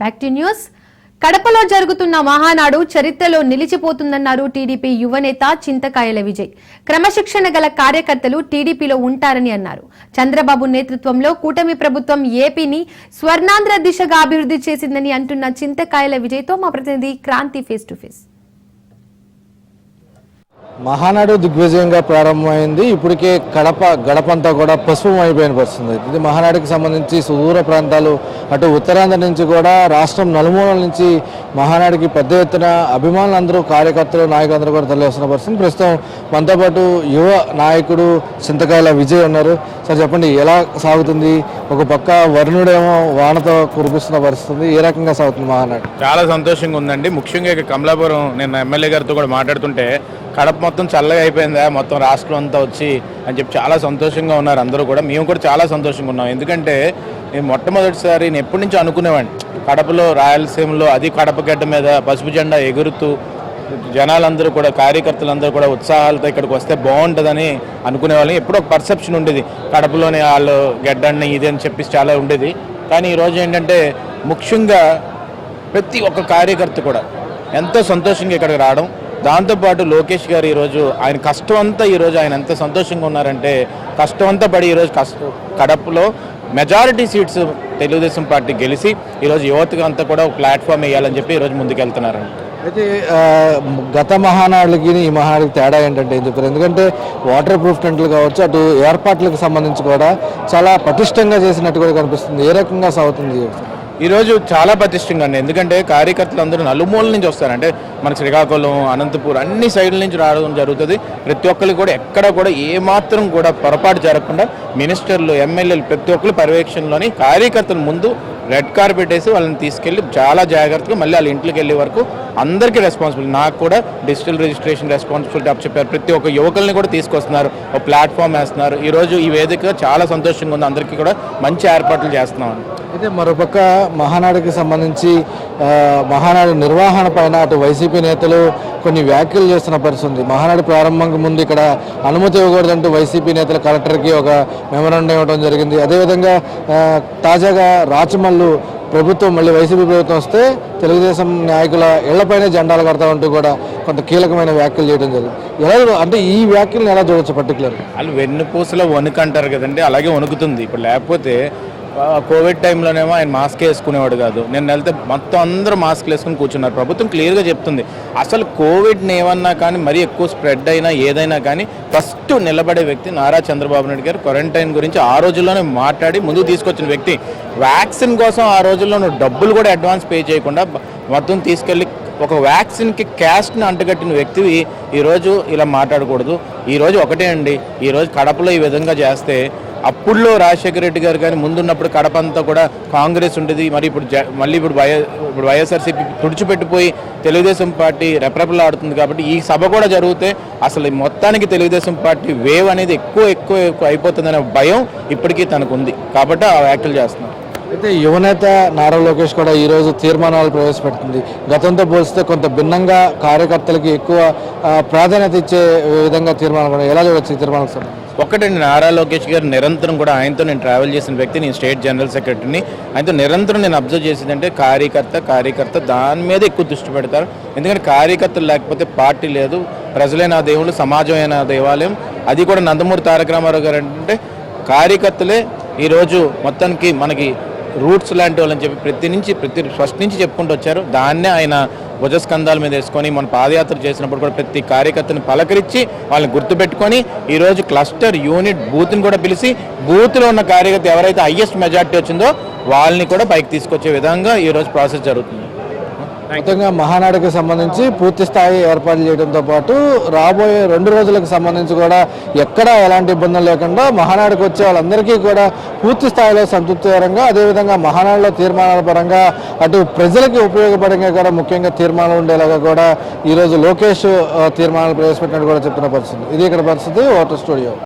Back to news. కడపలో జరుగుతున్న మహానాడు చరిత్రలో నిలిచిపోతుందన్నారు టీడీపీ యువనేత చింతకాయల విజయ్. క్రమశిక్షణ గల కార్యకర్తలు టీడీపీలో ఉంటారని అన్నారు. చంద్రబాబు నేతృత్వంలో కూటమి ప్రభుత్వం ఏపీని స్వర్ణాంధ్ర దిశగా అభివృద్ధి చేసిందని అంటున్న చింతకాయల విజయ్తో మా ప్రతినిధి Kranthi face to face. Mahanadu దిగ్విజయంగా ప్రారంభమైంది. ఇప్పటికే గడపంతా కూడా పసుపు అయిపోయిన పరిస్థితుంది. ఇది మహానాడుకి సంబంధించి సుదూర ప్రాంతాలు అటు ఉత్తరాంధ్ర నుంచి కూడా రాష్ట్రం నలుమూలల నుంచి మహానాడుకి పెద్ద ఎత్తున అభిమానులందరూ కార్యకర్తలు నాయకులందరూ కూడా తరలిస్తున్న పరిస్థితి. ప్రస్తుతం మనతో పాటు యువ నాయకుడు చింతకాయల విజయ్ ఉన్నారు. సార్ చెప్పండి, ఎలా సాగుతుంది? ఒక పక్క వరుణుడేమో వానతో కురిపిస్తున్న పరిస్థితి, ఏ రకంగా సాగుతుంది మహానాడు? చాలా సంతోషంగా ఉందండి. ముఖ్యంగా కమలాపురం నేను ఎమ్మెల్యే గారితో కూడా మాట్లాడుతుంటే కడప మొత్తం చల్లగా అయిపోయిందా మొత్తం రాష్ట్రం అంతా వచ్చి అని చెప్పి చాలా సంతోషంగా ఉన్నారు అందరూ కూడా. మేము కూడా చాలా సంతోషంగా ఉన్నాం. ఎందుకంటే నేను మొట్టమొదటిసారి నేను ఎప్పటి నుంచో అనుకునేవాడిని, కడపలో రాయలసీమలో అది కడప గడ్డ మీద పసుపు జెండా ఎగురుతూ జనాలందరూ కూడా కార్యకర్తలందరూ కూడా ఉత్సాహాలతో ఇక్కడికి వస్తే బాగుంటుందని అనుకునేవాళ్ళని. ఎప్పుడో ఒక పర్సెప్షన్ ఉండేది, కడపలోనే వాళ్ళు గడ్డని ఇది అని చెప్పి చాలా ఉండేది. కానీ ఈరోజు ఏంటంటే ముఖ్యంగా ప్రతి ఒక్క కార్యకర్త కూడా ఎంతో సంతోషంగా ఇక్కడికి రావడం, దాంతోపాటు లోకేష్ గారు ఈరోజు ఆయన కష్టం అంతా ఈరోజు ఆయన ఎంత సంతోషంగా ఉన్నారంటే కష్టం అంతా పడి ఈరోజు కడపలో మెజారిటీ సీట్స్ తెలుగుదేశం పార్టీ గెలిచి ఈరోజు యువతకు అంతా కూడా ఒక ప్లాట్ఫామ్ వేయాలని చెప్పి ఈరోజు ముందుకెళ్తున్నారండి. అయితే గత మహానాడులకి ఈ మహానాడుకి తేడా ఏంటంటే ఏం చెప్తారు? ఎందుకంటే వాటర్ ప్రూఫ్ టెంట్లు కావచ్చు, అటు ఏర్పాట్లకు సంబంధించి కూడా చాలా పటిష్టంగా చేసినట్టు కూడా కనిపిస్తుంది. ఏ రకంగా సాగుతుంది ఈరోజు? చాలా పటిష్టంగా అండి. ఎందుకంటే కార్యకర్తలు అందరూ నలుమూల నుంచి వస్తారంటే మన శ్రీకాకుళం, అనంతపూర్ అన్ని సైడ్ల నుంచి రావడం జరుగుతుంది. ప్రతి ఒక్కరికి కూడా ఎక్కడ కూడా ఏమాత్రం కూడా పొరపాటు జరగకుండా మినిస్టర్లు, ఎమ్మెల్యేలు ప్రతి ఒక్కరు పర్యవేక్షణలోని కార్యకర్తల ముందు రెడ్ కార్పెట్ వేసి వాళ్ళని తీసుకెళ్ళి చాలా జాగ్రత్తగా మళ్ళీ వాళ్ళ ఇంట్లోకి వెళ్ళే వరకు అందరికీ రెస్పాన్సిబిలిటీ. నాకు కూడా డిజిటల్ రిజిస్ట్రేషన్ రెస్పాన్సిబిలిటీ చెప్పారు. ప్రతి ఒక్క యువకుల్ని కూడా తీసుకొస్తున్నారు, ఒక ప్లాట్ఫామ్ వేస్తున్నారు. ఈరోజు ఈ వేదిక చాలా సంతోషంగా ఉంది. అందరికీ కూడా మంచి ఏర్పాట్లు చేస్తున్నాం. అయితే మరోపక్క మహానాడుకి సంబంధించి మహానాడు నిర్వహణ పైన అటు వైసీపీ నేతలు కొన్ని వ్యాఖ్యలు చేస్తున్న పరిస్థితి ఉంది. మహానాడు ప్రారంభంకి ముందు ఇక్కడ అనుమతి ఇవ్వకూడదంటూ వైసీపీ నేతలు కలెక్టర్కి ఒక మెమరాండం ఇవ్వడం జరిగింది. అదేవిధంగా తాజాగా రాచమల్లు ప్రభుత్వం మళ్ళీ వైసీపీ ప్రభుత్వం వస్తే తెలుగుదేశం నాయకుల ఇళ్లపైనే జెండాలు కడతామంటూ కూడా కొంత కీలకమైన వ్యాఖ్యలు చేయడం జరిగింది. ఎలా అంటే ఈ వ్యాఖ్యలను ఎలా చూడవచ్చు? పర్టికులర్ వాళ్ళు వెన్నుపూసలో వణుకు అంటారు కదండి, అలాగే వణుకుతుంది. ఇప్పుడు లేకపోతే కోవిడ్ టైంలోనేమో ఆయన మాస్క్ వేసుకునేవాడు కాదు. నేను వెళ్తే మొత్తం అందరూ మాస్క్లు వేసుకుని కూర్చున్నారు. ప్రభుత్వం క్లియర్గా చెప్తుంది, అసలు కోవిడ్ని ఏమన్నా కానీ మరీ ఎక్కువ స్ప్రెడ్ అయినా ఏదైనా కానీ ఫస్ట్ నిలబడే వ్యక్తి నారా చంద్రబాబు నాయుడు గారు. క్వారంటైన్ గురించి ఆ రోజుల్లోనే మాట్లాడి ముందుకు తీసుకొచ్చిన వ్యక్తి. వ్యాక్సిన్ కోసం ఆ రోజుల్లో నువ్వు డబ్బులు కూడా అడ్వాన్స్ పే చేయకుండా మొత్తం తీసుకెళ్ళి ఒక వ్యాక్సిన్కి క్యాస్ట్ని అంటగట్టిన వ్యక్తివి ఈరోజు ఇలా మాట్లాడకూడదు. ఈరోజు ఒకటే అండి, ఈరోజు కడపలో ఈ విధంగా చేస్తే అప్పుడులో రాజశేఖర రెడ్డి గారు కానీ ముందున్నప్పుడు కడప అంతా కూడా కాంగ్రెస్ ఉండేది. మరి ఇప్పుడు వైఎస్ఆర్సీపీ తుడిచిపెట్టిపోయి తెలుగుదేశం పార్టీ రెపరెపలాడుతుంది. కాబట్టి ఈ సభ కూడా జరిగితే అసలు మొత్తానికి తెలుగుదేశం పార్టీ వేవ్ అనేది ఎక్కువ అయిపోతుందనే భయం ఇప్పటికీ తనకుంది. కాబట్టి ఆ వ్యాఖ్యలు చేస్తున్నారు. అయితే యువనేత నారా లోకేష్ కూడా ఈరోజు తీర్మానాలు ప్రవేశపెడుతుంది. గతంతో పోలిస్తే కొంత భిన్నంగా కార్యకర్తలకి ఎక్కువ ప్రాధాన్యత ఇచ్చే విధంగా తీర్మానం కూడా ఎలా చూడవచ్చు? తీర్మానం ఒక్కటండి, నారా లోకేష్ గారు నిరంతరం కూడా ఆయనతో నేను ట్రావెల్ చేసిన వ్యక్తి, నేను స్టేట్ జనరల్ సెక్రటరీని. ఆయనతో నిరంతరం నేను అబ్జర్వ్ చేసిందంటే కార్యకర్త దాని మీద ఎక్కువ దృష్టి పెడతారు. ఎందుకంటే కార్యకర్తలు లేకపోతే పార్టీ లేదు. ప్రజలే నా దేవుళ్ళు, సమాజమే నా దేవాలయం. అది కూడా నందమూరి తారక రామారావు గారు అంటే కార్యకర్తలే ఈరోజు మొత్తానికి మనకి రూట్స్ లాంటి వాళ్ళని చెప్పి ప్రతి ఫస్ట్ నుంచి చెప్పుకుంటూ వచ్చారు. దాన్నే ఆయన భుజస్కంధాల మీద వేసుకొని మన పాదయాత్ర చేసినప్పుడు కూడా ప్రతి కార్యకర్తని పలకరించి వాళ్ళని గుర్తుపెట్టుకొని ఈరోజు క్లస్టర్ యూనిట్ బూత్ని కూడా పిలిచి బూత్లో ఉన్న కార్యకర్త ఎవరైతే హైయెస్ట్ మెజార్టీ వచ్చిందో వాళ్ళని కూడా పైకి తీసుకొచ్చే విధంగా ఈరోజు ప్రాసెస్ జరుగుతుంది. మొత్తంగా మహానాడుకి సంబంధించి పూర్తి స్థాయి ఏర్పాట్లు చేయడంతో పాటు రాబోయే 2 రోజులకు సంబంధించి కూడా ఎక్కడా ఎలాంటి ఇబ్బందులు లేకుండా మహానాడుకు వచ్చే వాళ్ళందరికీ కూడా పూర్తి స్థాయిలో సంతృప్తికరంగా, అదేవిధంగా మహానాడులో తీర్మానాల పరంగా అటు ప్రజలకి ఉపయోగపడంగా కూడా ముఖ్యంగా తీర్మానాలు ఉండేలాగా కూడా ఈరోజు లోకేష్ తీర్మానాలు ప్రవేశపెట్టినట్టు కూడా చెప్తున్న పరిస్థితి. ఇది ఇక్కడ పరిస్థితి. Voter studio.